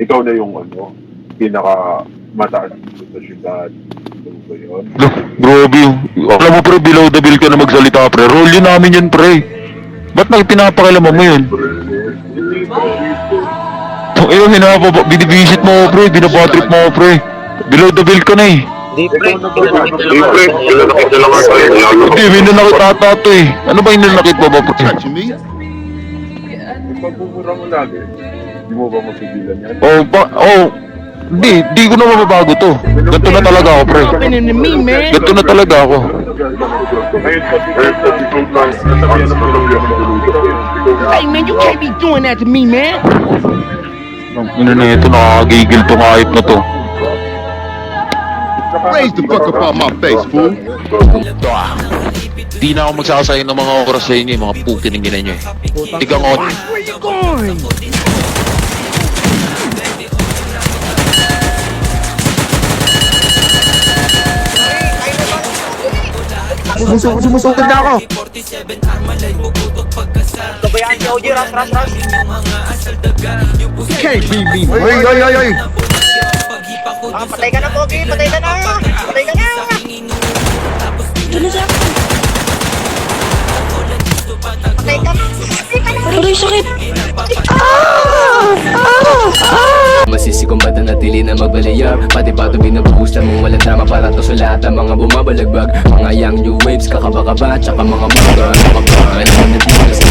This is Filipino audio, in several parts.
ikaw na yung ano, pinaka mataas dito sa syudad. Ano ba yun? Grabe. Alam mo pre, below the bill ka na magsalita pre. Role yun namin yun pre. Ba't pinapakalaman mo yun? Hindi pre. Ayun, binibisit mo pre, binabatrip mo pre. Below the bill ka na eh. Di pre, kinanakit na lang Hindi pre, pinanakit na lang ako. Hindi, may nanakit ata to eh. Ano ba yung nanakit mo ba pre? Touching me? Pagmumura mo lagi, hindi mo ba mapigilan yan? Di ko na mababago to. Ganto na talaga ako pre. Ganto na talaga ako. Ngayon pati kung nasabihan ng mga Hey man, you can't be doing that to me, man. Ano na ito, nakakagigil tong hayop na to. Raise the fuck up on my face, fool. Di na ako magsasayang ng mga oras sa inyo, mga pukin ng ginanyo eh. Tigang on. Where you going? Sumusukod na ako. Kabayaan si OG, ras. Can't be me. Oy. Patay ka na, Pogi. Patay ka na. Aray, sakit! Masisikumbad na natili na magbalayag Pati pato binabuhusan mo walang drama para to sa lahat ng mga bumabalagbag Mga young new waves, kakaba-kaba, tsaka mga mga Alam na dito sa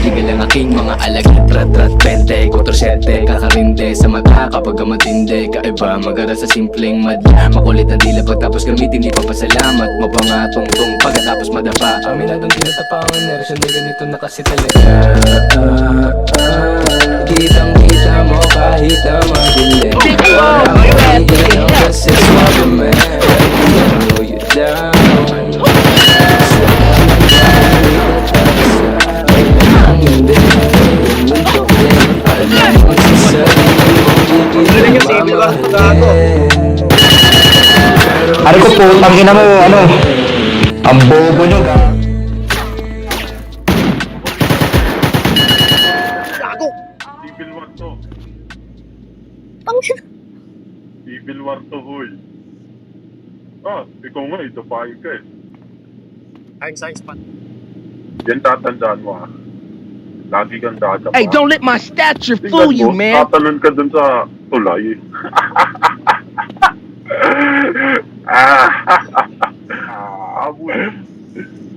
tigal ang aking mga alagit Rat-rat, pente, kutorsete, kakarinde sa mata Kapag matindi, kaiba, magara sa simpleng madla Makulit na dila pagtapos gamitin, di papasalamat Mapangatong-tong pagkatapos madapa Aminadong tinatapangan, nerasyon na ganito na kasi talaga Kitang-kita mo kahit na madilim Kasi sabi mo, I know you down Ari ko po, tangina mo, ano? Ang bobo nyo, Civil War to. Civil War to, huy. Ikaw nga, ito pa ka eh. Science pa. Yan tatandaan mo ha. Lagi kang dadapa. Hey, don't let my stature fool you, man. Tatalon ka dun sa tulay.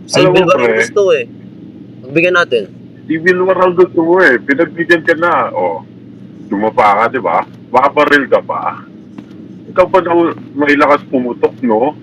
Civil War ang gusto eh. Pagbigyan natin. Civil War ang gusto mo eh. Pinagbigyan ka na. Dumapa ka, di ba? Makabaril ka pa. Ikaw pa daw may lakas pumutok, no?